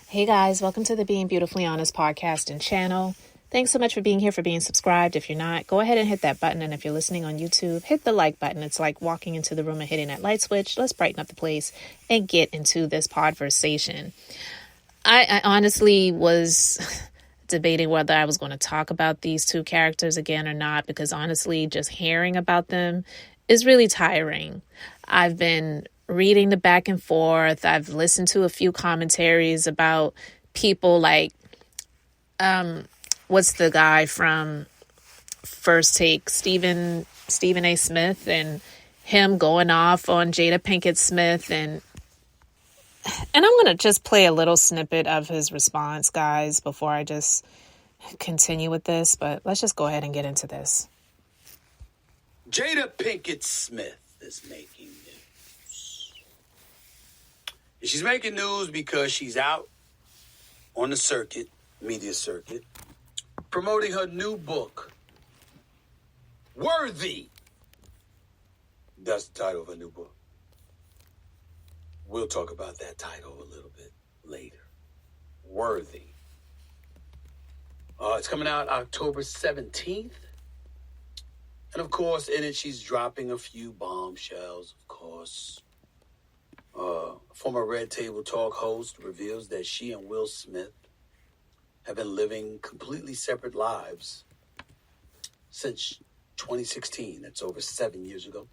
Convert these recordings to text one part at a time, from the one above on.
Hey guys, welcome to the Being Beautifully Honest podcast and channel. Thanks so much for being here, for being subscribed. If you're not, go ahead and hit that button. And if you're listening on YouTube, hit the like button. It's like walking into the room and hitting that light switch. Let's brighten up the place and get into this podversation. I honestly was debating whether I was going to talk about these two characters again or not, because honestly, just hearing about them is really tiring. I've been reading the back and forth. I've listened to a few commentaries about people like, what's the guy from First Take, Stephen A. Smith, and him going off on Jada and I'm going to just play a little snippet of his response, guys, before I just continue with this. But let's just go ahead and get into this. Jada Pinkett Smith is making news. And she's making news because she's out on the circuit, media circuit, promoting her new book, Worthy. That's the title of her new book. We'll talk about that title a little bit later. Worthy. It's coming out October 17th. And of course, in it, she's dropping a few bombshells, of course. Former Red Table Talk host reveals that she and Will Smith have been living completely separate lives since 2016. That's over 7 years ago.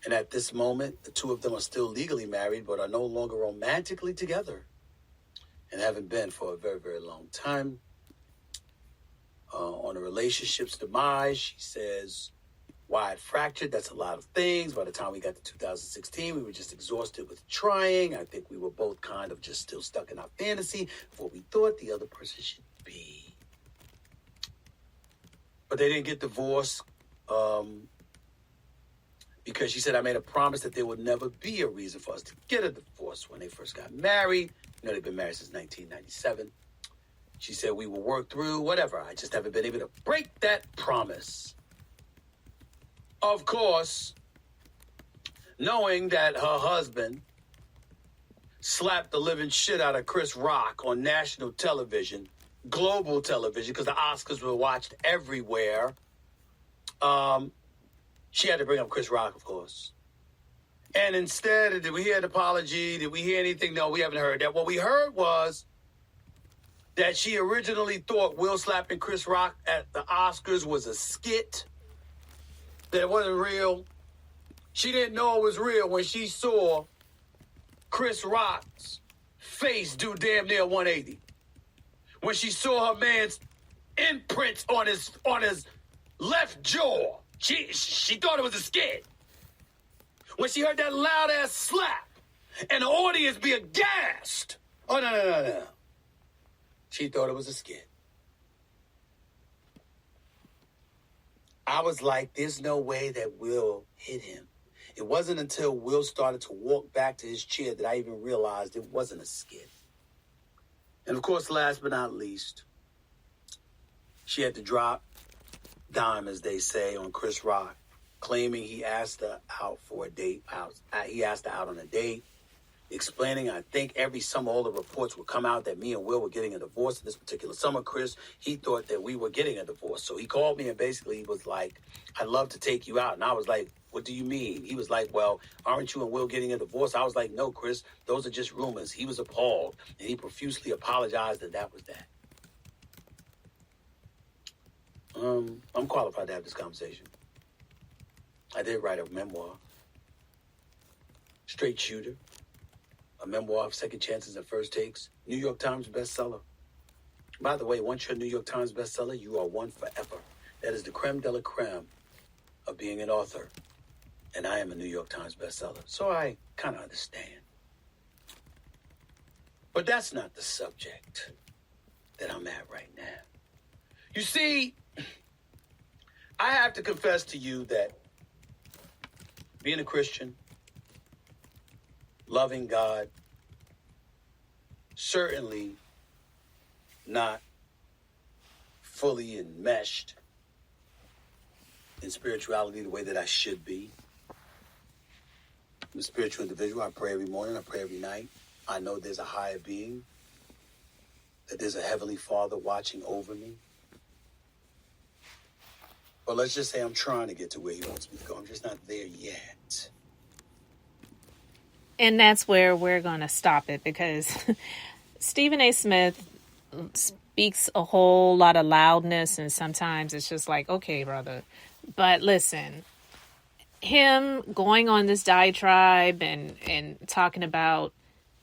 And at this moment, the two of them are still legally married, but are no longer romantically together and haven't been for a very, very long time. On the relationship's demise, she says, why it fractured, that's a lot of things. By the time we got to 2016, we were just exhausted with trying. I think we were both kind of just still stuck in our fantasy of what we thought the other person should be. But they didn't get divorced because she said, I made a promise that there would never be a reason for us to get a divorce when they first got married. You know, they've been married since 1997. She said, we will work through whatever. I just haven't been able to break that promise. Of course, knowing that her husband slapped the living shit out of Chris Rock on national television, global television, because the Oscars were watched everywhere, she had to bring up Chris Rock, of course. And instead, did we hear an apology? Did we hear anything? No, we haven't heard that. What we heard was that she originally thought Will slapping Chris Rock at the Oscars was a skit, that it wasn't real. She didn't know it was real when she saw Chris Rock's face do damn near 180. When she saw her man's imprints on his left jaw, she thought it was a skit. When she heard that loud ass slap and the audience be aghast, oh no. She thought it was a skit. I was like, there's no way that Will hit him. It wasn't until Will started to walk back to his chair that I even realized it wasn't a skit. And of course, last but not least, she had to drop dime, as they say, on Chris Rock, claiming he asked her out for a date. He asked her out on a date, explaining, I think every summer all the reports would come out that me and Will were getting a divorce. In this particular summer, Chris, he thought that we were getting a divorce. So he called me and basically was like, I'd love to take you out. And I was like, what do you mean? He was like, well, aren't you and Will getting a divorce? I was like, no, Chris, those are just rumors. He was appalled, and he profusely apologized that was that. I'm qualified to have this conversation. I did write a memoir, Straight Shooter. A memoir of second chances and first takes. New York Times bestseller. By the way, once you're a New York Times bestseller, you are one forever. That is the creme de la creme of being an author. And I am a New York Times bestseller, so I kind of understand. But that's not the subject that I'm at right now. You see, I have to confess to you that being a Christian, loving God, certainly not fully enmeshed in spirituality the way that I should be. I'm a spiritual individual. I pray every morning. I pray every night. I know there's a higher being that there's a Heavenly Father watching over me. But let's just say I'm trying to get to where he wants me to go. I'm just not there yet. And that's where we're going to stop it, because Stephen A. Smith speaks a whole lot of loudness, and sometimes it's just like, okay, brother. But listen, him going on this diatribe and talking about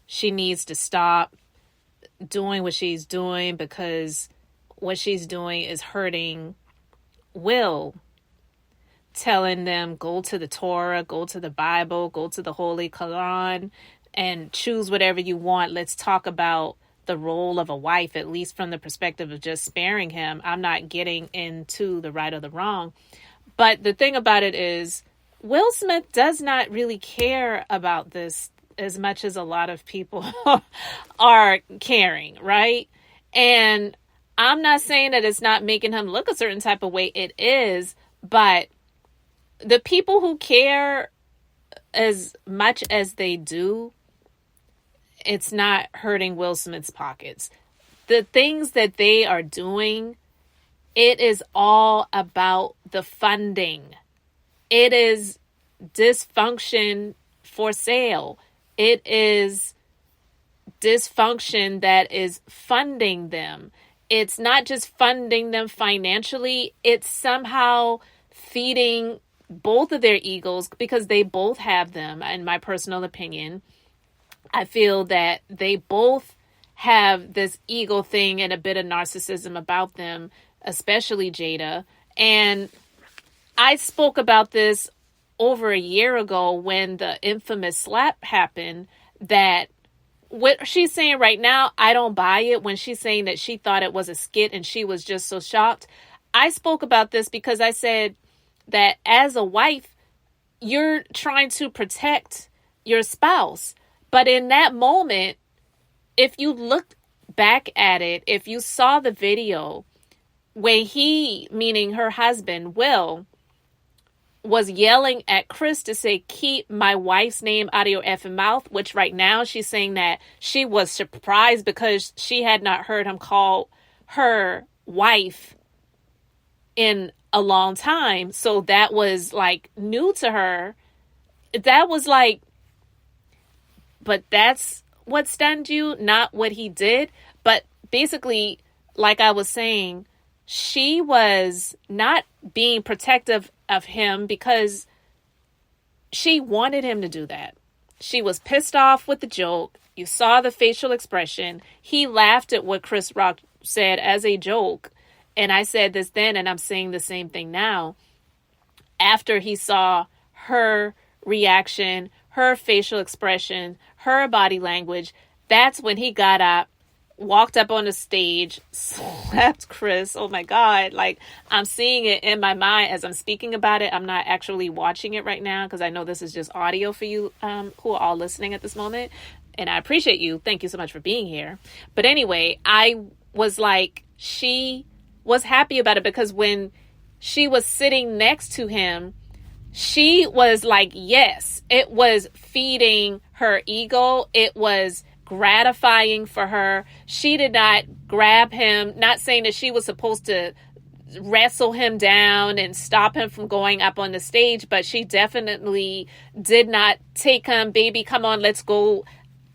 she needs to stop doing what she's doing because what she's doing is hurting Will, telling them go to the Torah, go to the Bible, go to the Holy Quran, and choose whatever you want. Let's talk about the role of a wife, at least from the perspective of just sparing him. I'm not getting into the right or the wrong. But the thing about it is, Will Smith does not really care about this as much as a lot of people are caring, right? And I'm not saying that it's not making him look a certain type of way. It is, but the people who care as much as they do, it's not hurting Will Smith's pockets. The things that they are doing, it is all about the funding. It is dysfunction for sale. It is dysfunction that is funding them. It's not just funding them financially. It's somehow feeding both of their egos, because they both have them, in my personal opinion. I feel that they both have this ego thing and a bit of narcissism about them, especially Jada. And I spoke about this over a year ago when the infamous slap happened, that what she's saying right now, I don't buy it. When she's saying that she thought it was a skit and she was just so shocked. I spoke about this because I said that as a wife, you're trying to protect your spouse. But in that moment, if you looked back at it, if you saw the video when he, meaning her husband, Will, was yelling at Chris to say, keep my wife's name out of your effing mouth, which right now she's saying that she was surprised because she had not heard him call her wife in a long time. So that was like new to her. That was like, but that's what stunned you, not what he did. But basically, like I was saying, she was not being protective of him because she wanted him to do that. She was pissed off with the joke. You saw the facial expression. He laughed at what Chris Rock said as a joke. And I said this then, and I'm saying the same thing now. After he saw her reaction, her facial expression, her body language, that's when he got up, walked up on the stage, slapped Chris. Oh my God. Like, I'm seeing it in my mind as I'm speaking about it. I'm not actually watching it right now because I know this is just audio for you who are all listening at this moment. And I appreciate you. Thank you so much for being here. But anyway, I was like, she was happy about it because when she was sitting next to him, she was like, yes, it was feeding her ego. It was gratifying for her. She did not grab him, not saying that she was supposed to wrestle him down and stop him from going up on the stage, but she definitely did not take him, baby, come on, let's go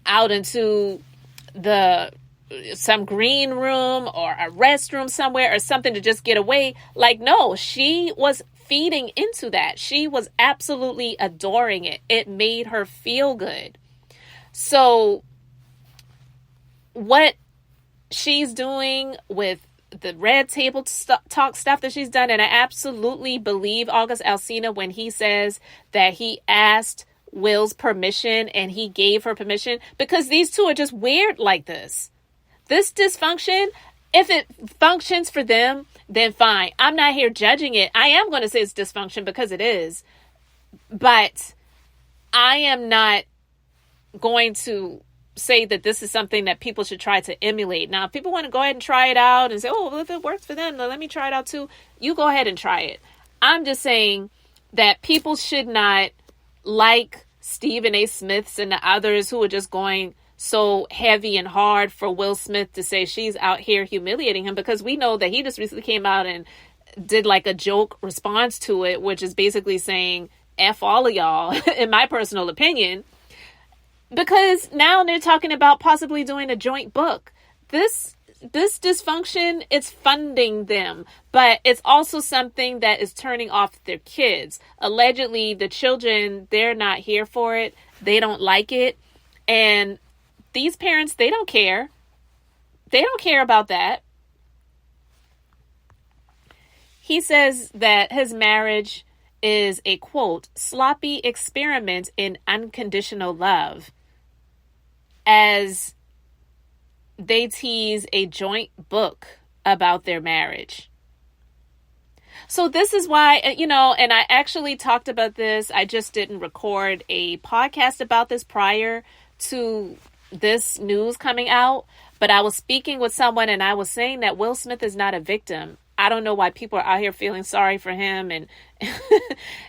out into some green room or a restroom somewhere or something to just get away. Like, no, she was feeding into that. She was absolutely adoring it. It made her feel good. So what she's doing with the red table talk stuff that she's done, and I absolutely believe August Alsina when he says that he asked Will's permission and he gave her permission, because these two are just weird like this. This dysfunction, if it functions for them, then fine. I'm not here judging it. I am going to say it's dysfunction because it is, but I am not going to say that this is something that people should try to emulate. Now, if people want to go ahead and try it out and say, oh, well, if it works for them, then let me try it out too. You go ahead and try it. I'm just saying that people should not, like Stephen A. Smiths and the others who are just going so heavy and hard for Will Smith to say she's out here humiliating him, because we know that he just recently came out and did like a joke response to it, which is basically saying F all of y'all, in my personal opinion, because now they're talking about possibly doing a joint book. This dysfunction, it's funding them, but it's also something that is turning off their kids. Allegedly, the children, they're not here for it. They don't like it. And these parents, they don't care. They don't care about that. He says that his marriage is a, quote, sloppy experiment in unconditional love, as they tease a joint book about their marriage. So this is why, and I actually talked about this. I just didn't record a podcast about this prior to this news coming out, but I was speaking with someone and I was saying that Will Smith is not a victim. I don't know why people are out here feeling sorry for him and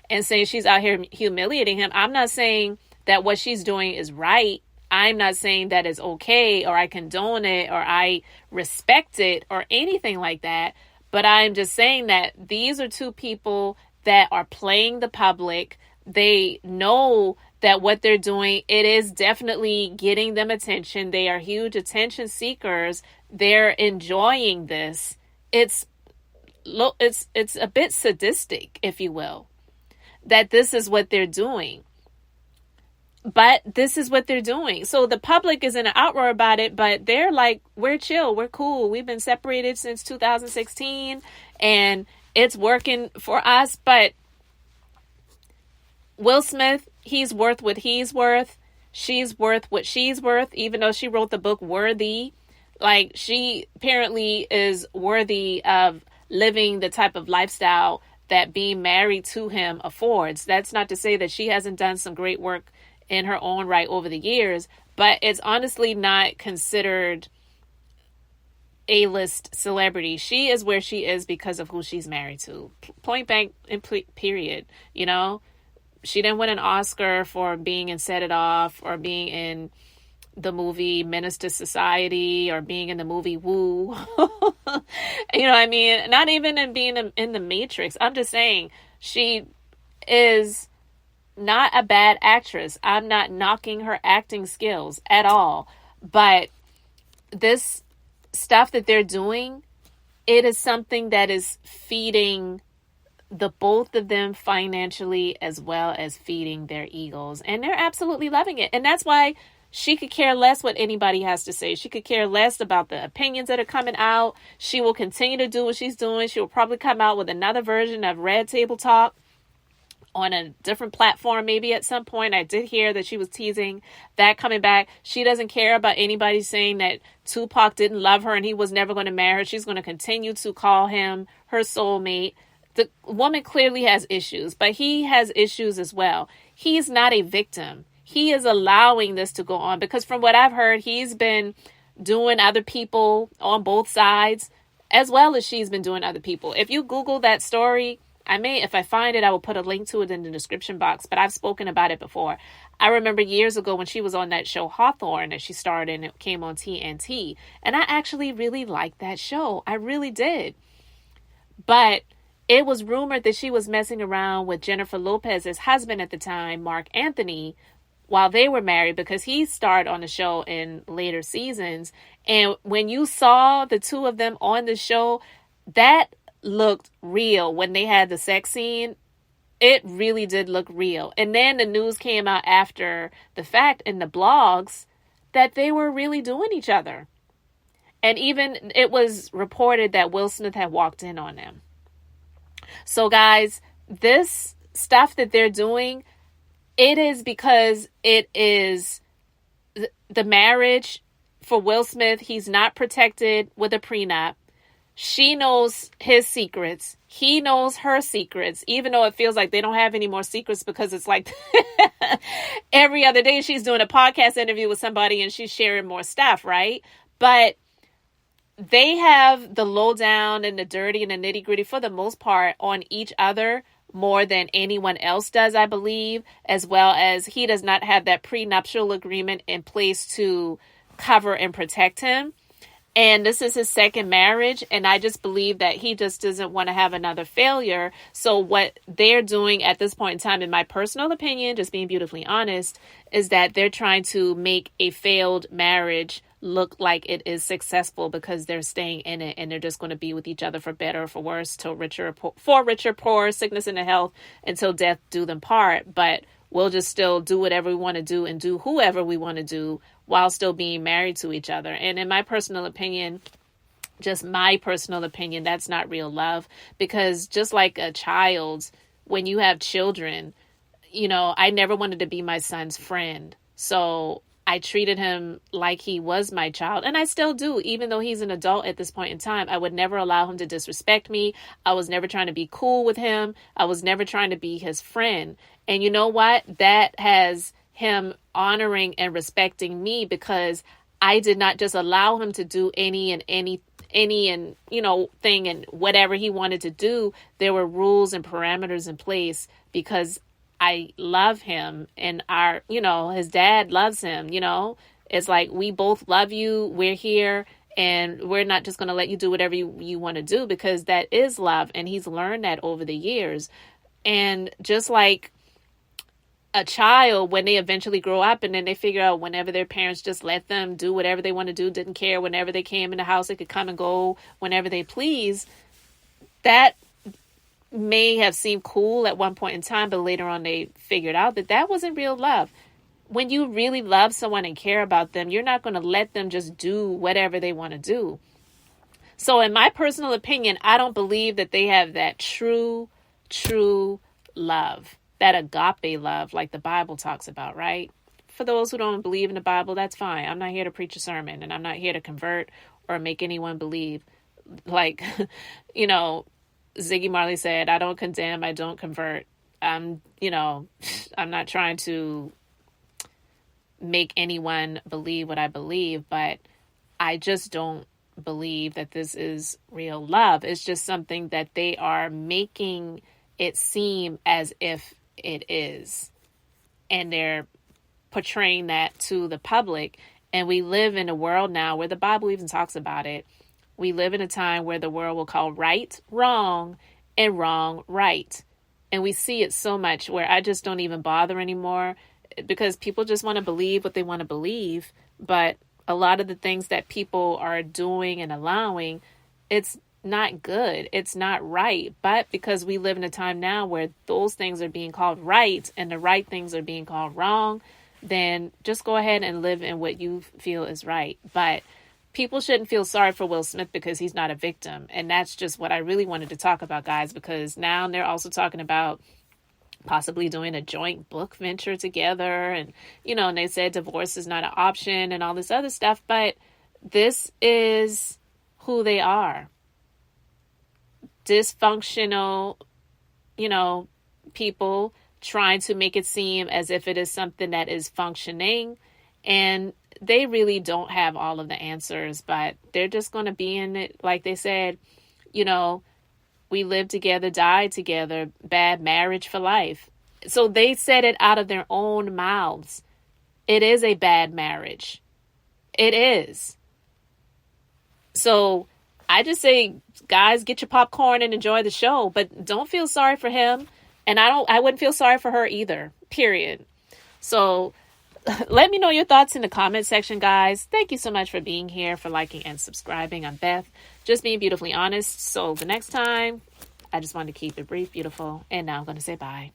and saying she's out here humiliating him. I'm not saying that what she's doing is right. I'm not saying that it's okay or I condone it or I respect it or anything like that. But I'm just saying that these are two people that are playing the public. They know that what they're doing, it is definitely getting them attention. They are huge attention seekers. They're enjoying this. It's a bit sadistic, if you will, that this is what they're doing. But this is what they're doing. So the public is in an outroar about it, but they're like, we're chill, we're cool. We've been separated since 2016 and it's working for us. But Will Smith, he's worth what he's worth. She's worth what she's worth, even though she wrote the book Worthy. Like, she apparently is worthy of living the type of lifestyle that being married to him affords. That's not to say that she hasn't done some great work in her own right over the years, but it's honestly not considered A-list celebrity. She is where she is because of who she's married to. Point blank, period. She didn't win an Oscar for being in Set It Off or being in the movie Menace to Society or being in the movie Woo. You know what I mean? Not even in being in The Matrix. I'm just saying she is not a bad actress. I'm not knocking her acting skills at all. But this stuff that they're doing, it is something that is feeding the both of them financially as well as feeding their egos. And they're absolutely loving it. And that's why she could care less what anybody has to say. She could care less about the opinions that are coming out. She will continue to do what she's doing. She will probably come out with another version of Red Table Talk on a different platform maybe at some point. I did hear that she was teasing that coming back. She doesn't care about anybody saying that Tupac didn't love her and he was never going to marry her. She's going to continue to call him her soulmate. The woman clearly has issues, but he has issues as well. He's not a victim. He is allowing this to go on because from what I've heard, he's been doing other people on both sides as well as she's been doing other people. If you Google that story, if I find it, I will put a link to it in the description box, but I've spoken about it before. I remember years ago when she was on that show Hawthorne that she starred in, it came on TNT, and I actually really liked that show. I really did. But it was rumored that she was messing around with Jennifer Lopez's husband at the time, Mark Anthony, while they were married because he starred on the show in later seasons. And when you saw the two of them on the show, that looked real. When they had the sex scene, it really did look real. And then the news came out after the fact in the blogs that they were really doing each other. And even it was reported that Will Smith had walked in on them. So guys, this stuff that they're doing, it is because it is the marriage for Will Smith. He's not protected with a prenup. She knows his secrets. He knows her secrets, even though it feels like they don't have any more secrets because it's like every other day she's doing a podcast interview with somebody and she's sharing more stuff, right? But they have the lowdown and the dirty and the nitty gritty for the most part on each other more than anyone else does, I believe, as well as he does not have that prenuptial agreement in place to cover and protect him. And this is his second marriage. And I just believe that he just doesn't want to have another failure. So what they're doing at this point in time, in my personal opinion, just being beautifully honest, is that they're trying to make a failed marriage look like it is successful because they're staying in it and they're just going to be with each other for better or for worse, till richer, poor, sickness and health, until death do them part. But we'll just still do whatever we want to do and do whoever we want to do while still being married to each other. And in my personal opinion, just my personal opinion, that's not real love. Because just like a child, when you have children, you know, I never wanted to be my son's friend. So I treated him like he was my child. And I still do, even though he's an adult at this point in time. I would never allow him to disrespect me. I was never trying to be cool with him. I was never trying to be his friend. And you know what? That has him honoring and respecting me, because I did not just allow him to do any and you know, thing and whatever he wanted to do. There were rules and parameters in place because I love him, and his dad loves him. You know, it's like, we both love you. We're here, and we're not just going to let you do whatever you want to do, because that is love. And he's learned that over the years. And just like a child, when they eventually grow up and then they figure out, whenever their parents just let them do whatever they want to do, didn't care, whenever they came in the house, they could come and go whenever they please. That may have seemed cool at one point in time, but later on they figured out that that wasn't real love. When you really love someone and care about them, you're not going to let them just do whatever they want to do. So in my personal opinion, I don't believe that they have that true love, that agape love, like the Bible talks about, right? For those who don't believe in the Bible, that's fine. I'm not here to preach a sermon, and I'm not here to convert or make anyone believe. Like, you know, Ziggy Marley said, I don't condemn, I don't convert. I'm not trying to make anyone believe what I believe, but I just don't believe that this is real love. It's just something that they are making it seem as if it is. And they're portraying that to the public. And we live in a world now where the Bible even talks about it. We live in a time where the world will call right wrong and wrong right. And we see it so much where I just don't even bother anymore, because people just want to believe what they want to believe. But a lot of the things that people are doing and allowing, it's not good. It's not right. But because we live in a time now where those things are being called right and the right things are being called wrong, then just go ahead and live in what you feel is right. But people shouldn't feel sorry for Will Smith because he's not a victim. And that's just what I really wanted to talk about, guys, because now they're also talking about possibly doing a joint book venture together. And, and they said divorce is not an option and all this other stuff. But this is who they are. Dysfunctional, people trying to make it seem as if it is something that is functioning. And they really don't have all of the answers, but they're just going to be in it. Like they said, we live together, die together, bad marriage for life. So they said it out of their own mouths. It is a bad marriage. It is. So I just say, guys, get your popcorn and enjoy the show, but don't feel sorry for him. And I wouldn't feel sorry for her either, period. So let me know your thoughts in the comment section, guys. Thank you so much for being here, for liking and subscribing. I'm Beth, just being beautifully honest. So the next time, I just wanted to keep it brief, beautiful. And now I'm going to say bye.